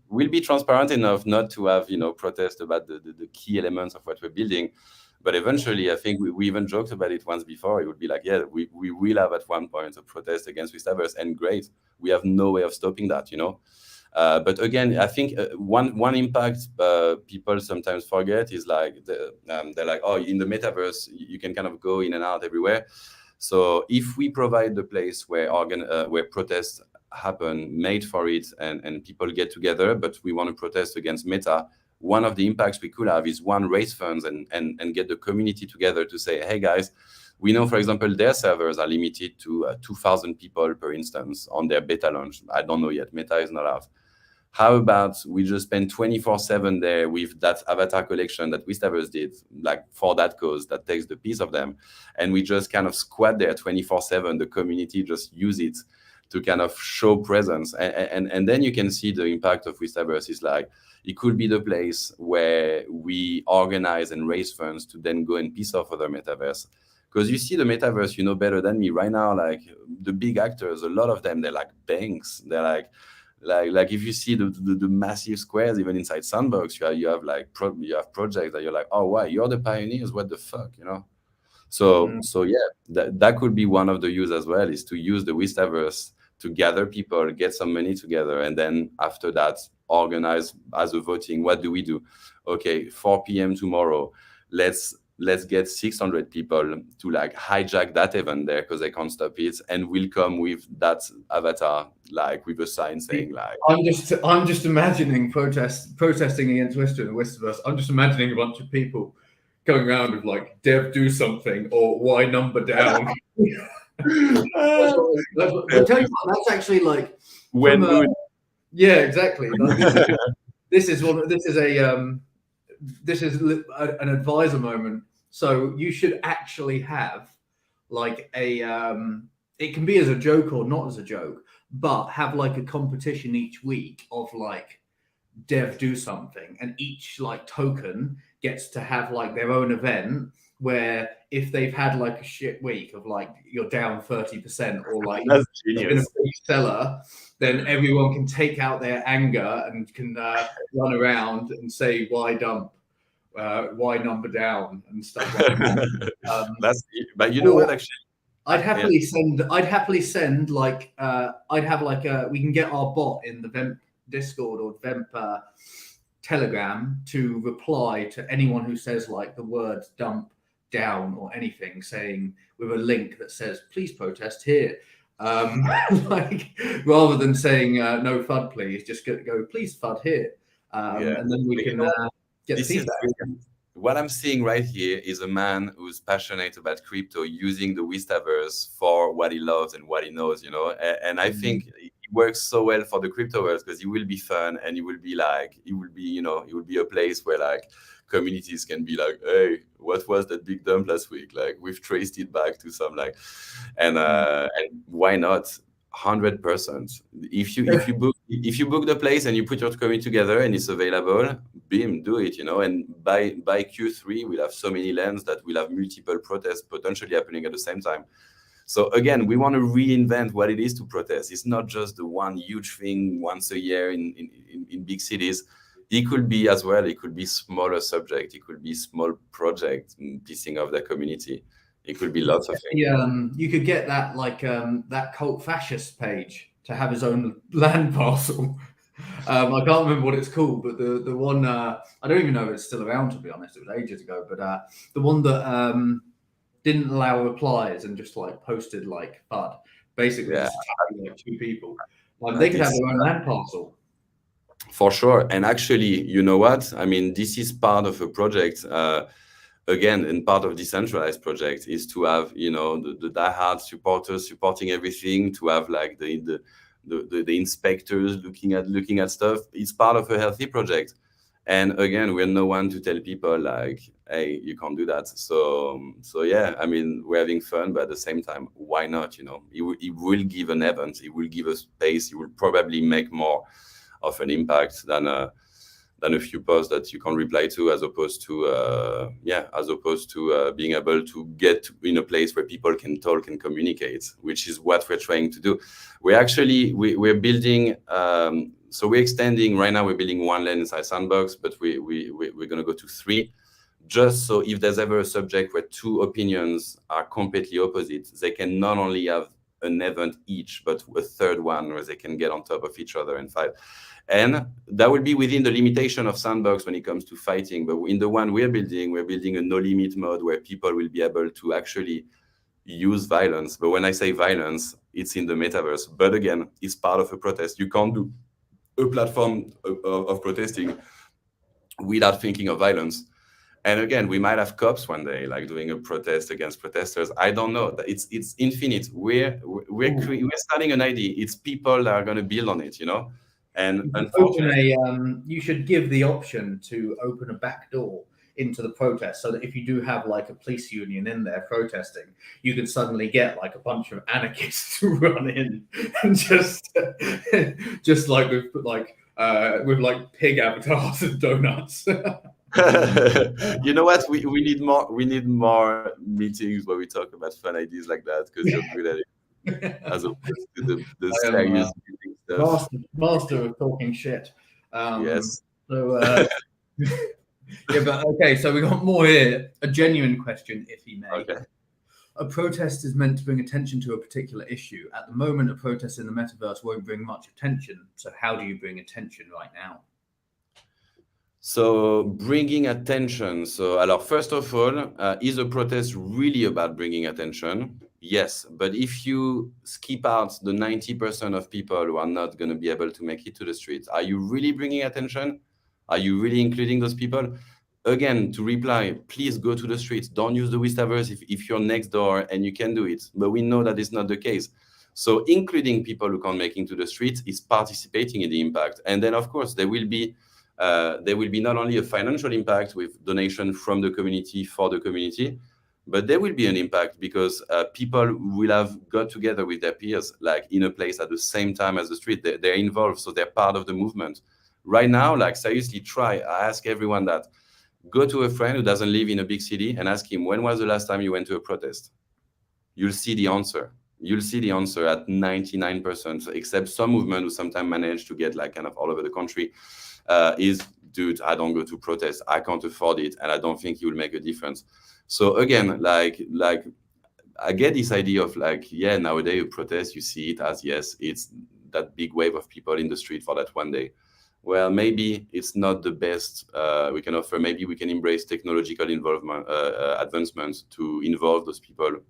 we'll be transparent enough not to have, protest about the key elements of what we're building. But eventually, I think we even joked about it once before. It would be like, yeah, we will have at one point a protest against Wistaverse, and great. We have no way of stopping that, But again, I think one impact people sometimes forget is like they're like, oh, in the metaverse you can kind of go in and out everywhere. So if we provide the place where protests happen, made for it, and people get together, but we want to protest against Meta, one of the impacts we could have is one, raise funds and get the community together to say, hey guys, we know, for example, their servers are limited to 2,000 people per instance on their beta launch. I don't know yet, Meta is not out. How about we just spend 24/7 there with that avatar collection that Wistaverse did, like for that cause, that takes the piece of them, and we just kind of squat there 24/7. The community just use it to kind of show presence, and then you can see the impact of Wistaverse is like, it could be the place where we organize and raise funds to then go and piece off other metaverse. Because you see the metaverse, you know better than me right now, like the big actors, a lot of them, they're like banks. They're like if you see the massive squares, even inside Sandbox, you have projects that you're like, oh, why? You're the pioneers, what the fuck, you know? So yeah, that could be one of the use as well, is to use the Wistaverse to gather people, get some money together, and then after that, organize as a voting. What do we do? Okay, 4 p.m. tomorrow, let's get 600 people to like hijack that event there because they can't stop it, and we'll come with that avatar, like with a sign saying like. I'm just imagining protesting against Wistaverse. I'm just imagining a bunch of people going around with like "Dev, do something" or "Why number down." I'll tell you what, that's actually like yeah, exactly. Like, this is an advisor moment. So you should actually have like it can be as a joke or not as a joke, but have like a competition each week of like dev do something, and each like token gets to have like their own event where if they've had like a shit week of like you're down 30% or like that's been a big seller, then everyone can take out their anger and can run around and say why dump, why number down and stuff like that. But you know what, actually, I'd happily send like I'd have like we can get our bot in the VEMP Discord or VEMP Telegram to reply to anyone who says like the words dump down or anything, saying with a link that says please protest here. Like rather than saying no FUD please, just go please FUD here. And then we can get the feedback. What I'm seeing right here is a man who's passionate about crypto, using the Wistaverse for what he loves and what he knows, you know. And I think it works so well for the cryptoverse because it will be fun, and it will be a place where like communities can be like, hey, what was that big dump last week? Like we've traced it back to some like, and why not? 100%. If you book the place and you put your community together and it's available, beam, do it, you know. And by Q3 we'll have so many lands that we'll have multiple protests potentially happening at the same time. So again, we want to reinvent what it is to protest. It's not just the one huge thing once a year in big cities. It could be as well, it could be smaller subject, it could be small project piecing of the community. It could be lots of things. You could get that like that cult fascist page to have his own land parcel. I can't remember what it's called, but the one I don't even know if it's still around, to be honest. It was ages ago, but the one that didn't allow replies and just like posted like FUD, basically just attacking like two people. They could have their own land parcel. For sure. And actually, you know what? I mean, this is part of a project. Again, and part of decentralized project is to have, you know, the diehard supporters supporting everything, to have like the inspectors looking at stuff. It's part of a healthy project. And again, we're no one to tell people like, hey, you can't do that. So yeah, I mean, we're having fun, but at the same time, why not? You know, it will give an event, it will give a space, it will probably make more of an impact than a few posts that you can reply to, as opposed to being able to get in a place where people can talk and communicate, which is what we're trying to do. We're building. So we're extending right now. We're building one lane inside Sandbox, but we're going to go to 3, just so if there's ever a subject where two opinions are completely opposite, they can not only have an event each, but a third one where they can get on top of each other and fight. And that will be within the limitation of Sandbox when it comes to fighting. But in the one we're building a no limit mode where people will be able to actually use violence. But when I say violence, it's in the metaverse. But again, it's part of a protest. You can't do a platform of protesting without thinking of violence. And again, we might have cops one day, like doing a protest against protesters. I don't know. It's infinite. We're starting an idea. It's people that are going to build on it, you know. And unfortunately, you should give the option to open a back door into the protest, so that if you do have like a police union in there protesting, you can suddenly get like a bunch of anarchists to run in and just like with pig avatars and donuts. You know what? We need more meetings where we talk about fun ideas like that, because you're good at it. As opposed to the serious stuff. Master of talking shit. Yes. So yeah, but okay. So we got more here. A genuine question, if he may. Okay. A protest is meant to bring attention to a particular issue. At the moment, a protest in the metaverse won't bring much attention. So how do you bring attention right now? So bringing attention. So, first of all, is a protest really about bringing attention? Yes, but if you skip out the 90% of people who are not going to be able to make it to the streets, are you really bringing attention? Are you really including those people? Again, to reply, please go to the streets. Don't use the Wistaverse if you're next door and you can do it. But we know that it's not the case. So including people who can't make it to the streets is participating in the impact. And then, of course, there will be not only a financial impact with donation from the community for the community, but there will be an impact because people will have got together with their peers, like in a place at the same time as the street. They're involved, so they're part of the movement. Right now, like seriously, I ask everyone that. Go to a friend who doesn't live in a big city and ask him, when was the last time you went to a protest? You'll see the answer. You'll see the answer at 99%, except some movement who sometimes manage to get like kind of all over the country. Is, dude, I don't go to protest. I can't afford it, and I don't think it will make a difference. So again, like I get this idea of like, yeah, nowadays you protest, you see it as, yes, it's that big wave of people in the street for that one day. Well, maybe it's not the best we can offer. Maybe we can embrace technological involvement, advancements to involve those people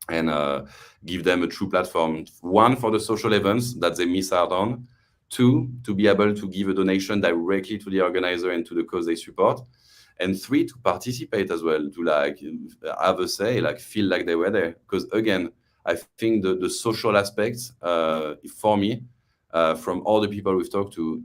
and give them a true platform. One, for the social events that they miss out on. Two, to be able to give a donation directly to the organizer and to the cause they support. And three, to participate as well, to like have a say, like feel like they were there. Because again, I think the social aspects for me, from all the people we've talked to,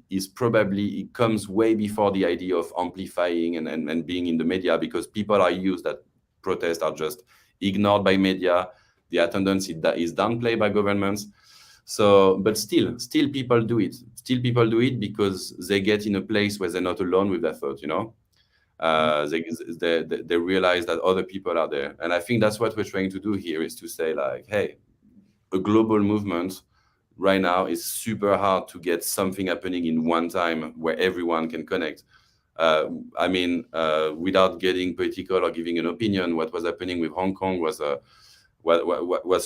is probably, it comes way before the idea of amplifying and being in the media, because people are used that protests are just ignored by media. The attendance is downplayed by governments. So, but still people do it. Still people do it because they get in a place where they're not alone with their thought, you know? They realize that other people are there. And I think that's what we're trying to do here, is to say like, hey, a global movement right now is super hard to get something happening in one time where everyone can connect. Without getting political or giving an opinion, what was happening with Hong Kong was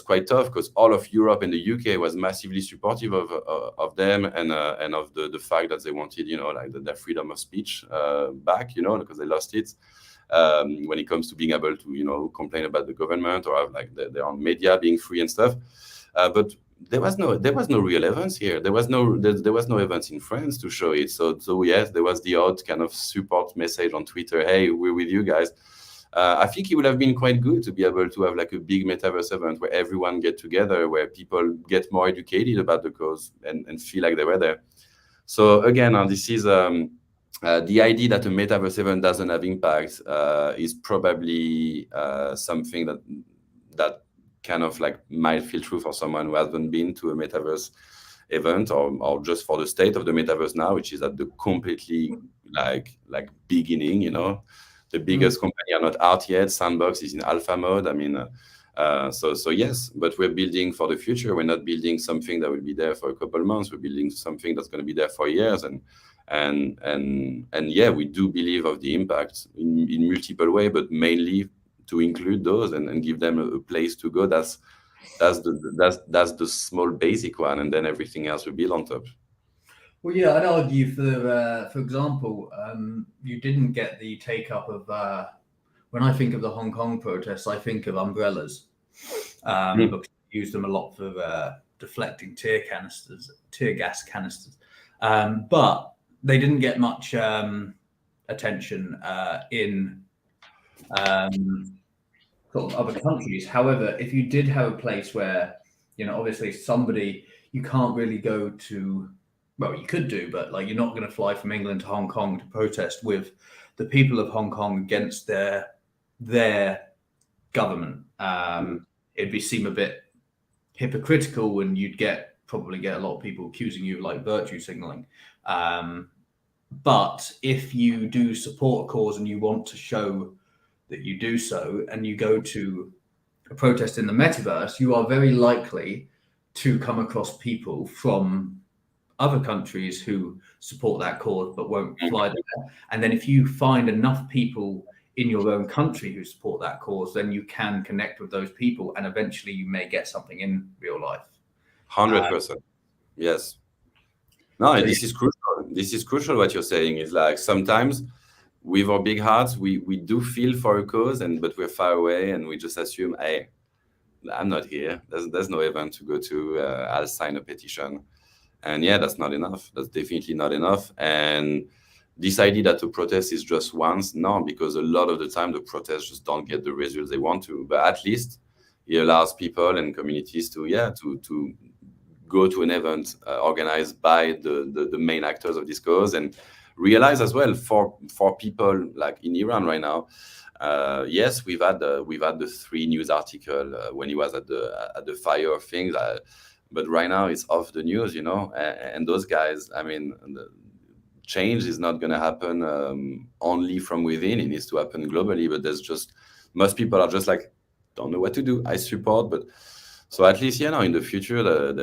quite tough, because all of Europe and the UK was massively supportive of them and of the fact that they wanted, you know, like their freedom of speech back, you know, because they lost it when it comes to being able to, you know, complain about the government or have like their own media being free and stuff. But there was no real events here. There was no events in France to show it. So yes, there was the odd kind of support message on Twitter. Hey, we're with you guys. I think it would have been quite good to be able to have like a big metaverse event where everyone get together, where people get more educated about the cause and feel like they were there. So again, this is the idea that a metaverse event doesn't have impact is probably something that kind of like might feel true for someone who hasn't been to a metaverse event or just for the state of the metaverse now, which is at the completely like beginning, you know. The biggest company are not out yet. Sandbox is in alpha mode. I mean, so yes, but we're building for the future. We're not building something that will be there for a couple of months. We're building something that's going to be there for years. And yeah, we do believe of the impact in multiple ways, but mainly to include those and give them a place to go. That's That's the small basic one, and then everything else will build on top. Well, yeah, I'd argue for example, you didn't get the take up of. When I think of the Hong Kong protests, I think of umbrellas. Because we use them a lot for deflecting tear gas canisters. But they didn't get much attention in sort of other countries. However, if you did have a place where, obviously somebody, you can't really go to, well, you could do, but like you're not going to fly from England to Hong Kong to protest with the people of Hong Kong against their government. It'd seem a bit hypocritical, and you'd probably get a lot of people accusing you of like virtue signaling. But if you do support a cause and you want to show that you do so, and you go to a protest in the metaverse, you are very likely to come across people from other countries who support that cause but won't fly there. And then if you find enough people in your own country who support that cause, then you can connect with those people, and eventually you may get something in real life. 100%. Yes. No, so this is crucial. This is crucial. What you're saying is like sometimes with our big hearts, we do feel for a cause, but we're far away, and we just assume, hey, I'm not here. There's no event to go to. I'll sign a petition. And yeah, that's not enough. That's definitely not enough. And this idea that the protest is just once, no, because a lot of the time the protests just don't get the results they want to. But at least it allows people and communities to go to an event organized by the main actors of this cause, and realize as well for people like in Iran right now. Yes, we've had the 3 news article when he was at the fire of things. But right now it's off the news, and those guys, I mean, the change is not going to happen only from within. It needs to happen globally, but most people are just like, don't know what to do. I support, but so at least, in the future,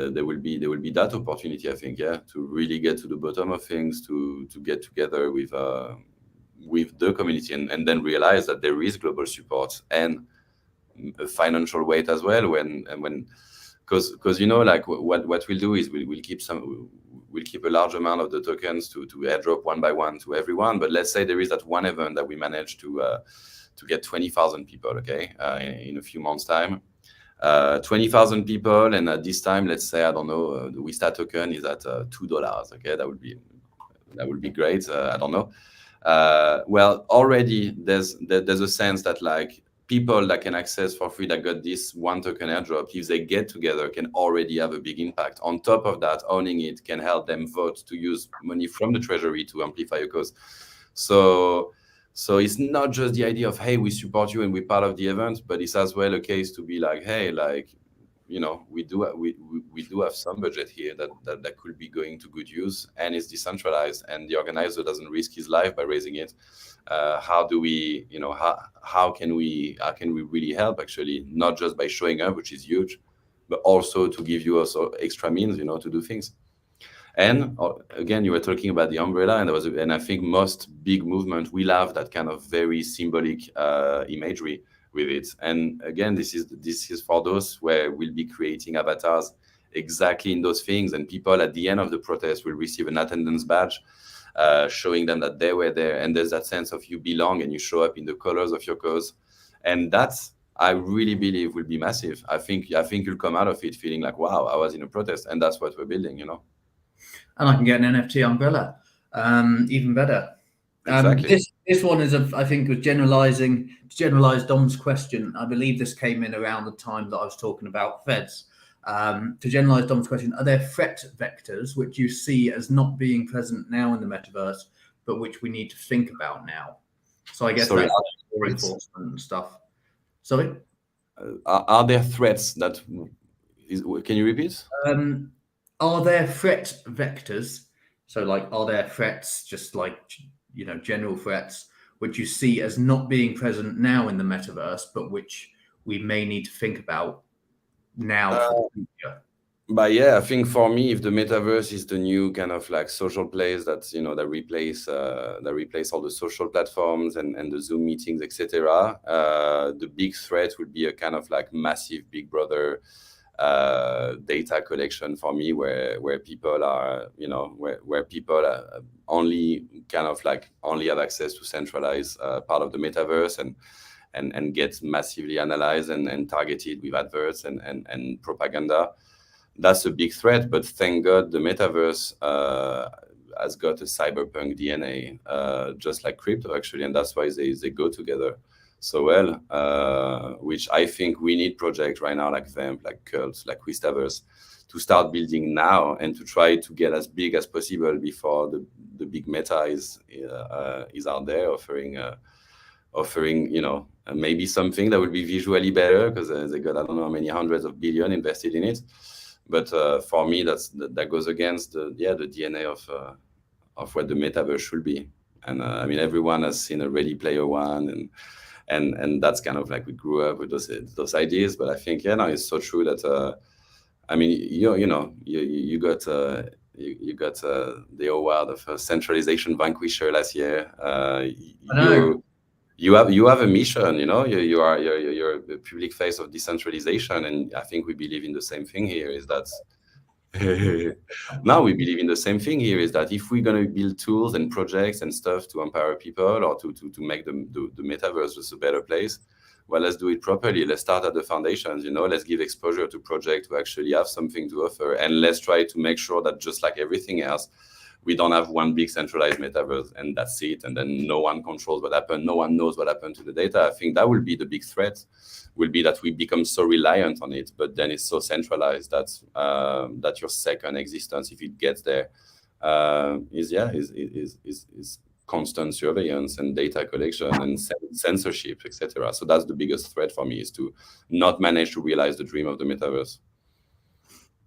there will be that opportunity, I think, to really get to the bottom of things, to get together with the community and then realize that there is global support and a financial weight as well because like what we'll do is we'll keep a large amount of the tokens to airdrop one by one to everyone. But let's say there is that one event that we managed to get 20,000 people, okay, in a few months' time. 20,000 people, and at this time, let's say, I don't know, the Wista token is at $2. Okay, that would be great. I don't know. Well, already there's a sense that like people that can access for free that got this one token airdrop, if they get together, can already have a big impact. On top of that, owning it can help them vote to use money from the treasury to amplify a cause. So it's not just the idea of, hey, we support you and we're part of the event, but it's as well a case to be like, hey, like, we do have some budget here that could be going to good use, and it's decentralized, and the organizer doesn't risk his life by raising it. How do we, how can we really help, actually, not just by showing up, which is huge, but also to give you also extra means, to do things. And again, you were talking about the umbrella, and I think most big movement will have that kind of very symbolic imagery with it. And again, this is for those where we'll be creating avatars exactly in those things, and people at the end of the protest will receive an attendance badge showing them that they were there, and there's that sense of you belong and you show up in the colors of your cause. And that's, I really believe, will be massive. I think you'll come out of it feeling like, wow, I was in a protest, and that's what we're building, And I can get an NFT umbrella, even better. Exactly. This one is, I think, was generalize Dom's question. I believe this came in around the time that I was talking about feds. To generalize Dom's question, are there threat vectors which you see as not being present now in the metaverse, but which we need to think about now? So I guess that's law enforcement and stuff. Sorry? Are there threats that... Can you repeat? Are there threat vectors? So like, are there threats, just like, general threats, which you see as not being present now in the metaverse, but which we may need to think about now for the future? But yeah, I think for me, if the metaverse is the new kind of like social place that that replace all the social platforms and the Zoom meetings, etc., the big threat would be a kind of like massive Big Brother data collection for me, where people are where people only kind of like only have access to centralized part of the metaverse and get massively analyzed and targeted with adverts and propaganda. That's a big threat, but thank God the metaverse has got a cyberpunk DNA, just like crypto actually, and that's why they go together so well. Which I think we need projects right now like VEMP, like Cult, like Wistaverse, to start building now and to try to get as big as possible before the big meta is out there offering maybe something that would be visually better because they got I don't know how many hundreds of billion invested in it. But for me, that goes against the DNA of what the metaverse should be. And I mean, everyone has seen a Ready Player One, and that's kind of like we grew up with those ideas. But I think it's so true that I mean, you got the award of centralization vanquisher last year. I know. You have a mission, you're a public face of decentralization, and I think we believe in the same thing here. Is that now we believe in the same thing here? Is that if we're going to build tools and projects and stuff to empower people or to make the metaverse just a better place, well, let's do it properly. Let's start at the foundations. Let's give exposure to projects who actually have something to offer, and let's try to make sure that just like everything else, we don't have one big centralized metaverse and that's it. And then no one controls what happened. No one knows what happened to the data. I think that will be the big threat, will be that we become so reliant on it, but then it's so centralized that your second existence, if it gets there, is constant surveillance and data collection and censorship, etc. So that's the biggest threat for me, is to not manage to realize the dream of the metaverse.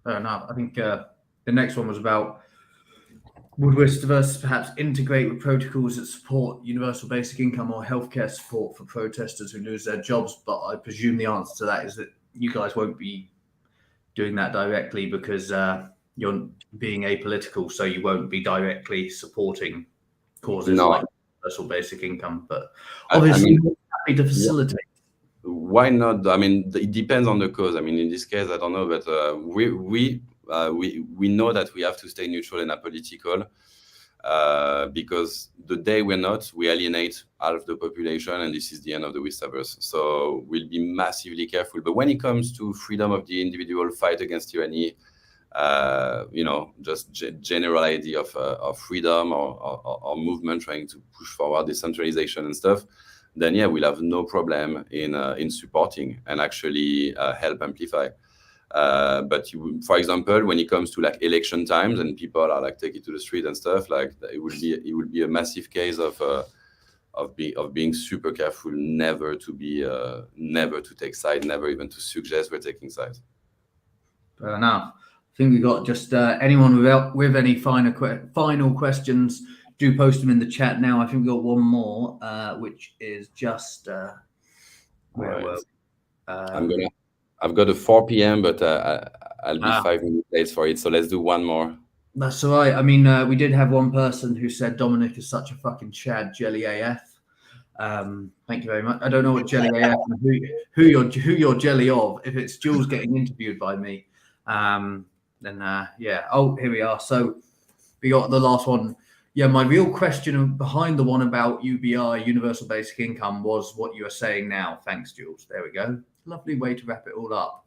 Fair enough. I think the next one was about, would Wistaverse perhaps integrate with protocols that support universal basic income or healthcare support for protesters who lose their jobs? But I presume the answer to that is that you guys won't be doing that directly because you're being apolitical, so you won't be directly supporting causes like universal basic income. But obviously, we're happy to facilitate. Why not? I mean, it depends on the cause. I mean, in this case, I don't know, but we know that we have to stay neutral and apolitical because the day we're not, we alienate half of the population, and this is the end of the Wistaverse. So we'll be massively careful. But when it comes to freedom of the individual, fight against tyranny, just general idea of freedom or movement trying to push forward decentralization and stuff, then we'll have no problem in supporting and actually help amplify. But for example, when it comes to like election times and people are like taking to the street and stuff, like it would be a massive case of being super careful, never to take side, never even to suggest we're taking sides. Fair enough. I think we got just anyone with any final questions, do post them in the chat now. I think we got one more, which is just I've got a 4 p.m., but I'll be 5 minutes late for it. So let's do one more. That's all right. I mean, we did have one person who said Dominic is such a fucking Chad, jelly AF. Thank you very much. I don't know what jelly AF and who you're jelly of. If it's Jules getting interviewed by me, then yeah. Oh, here we are. So we got the last one. Yeah, my real question behind the one about UBI, universal basic income, was what you are saying now. Thanks, Jules. There we go. Lovely way to wrap it all up.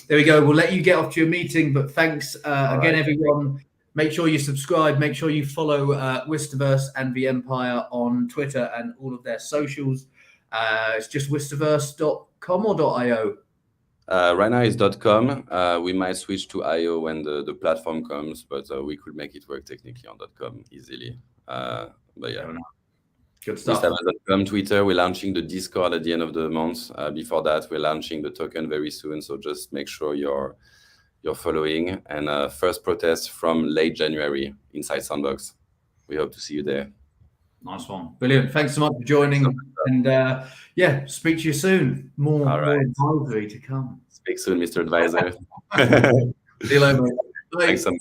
There we go. We'll let you get off to your meeting, but thanks again, everyone. Make sure you subscribe. Make sure you follow Wistaverse and vEmpire on Twitter and all of their socials. It's just wistaverse.com or .io? Right now it's .com. We might switch to IO when the platform comes, but we could make it work technically on .com easily. But yeah. Good stuff. Wistaverse.com, Twitter. We're launching the Discord at the end of the month. Before that, we're launching the token very soon. So just make sure you're following. And first protest from late January inside Sandbox. We hope to see you there. Nice one. Brilliant. Thanks so much for joining. And yeah, speak to you soon. More advisory to come. Speak soon, Mr. Advisor. See you later, mate. Bye. Thanks so much.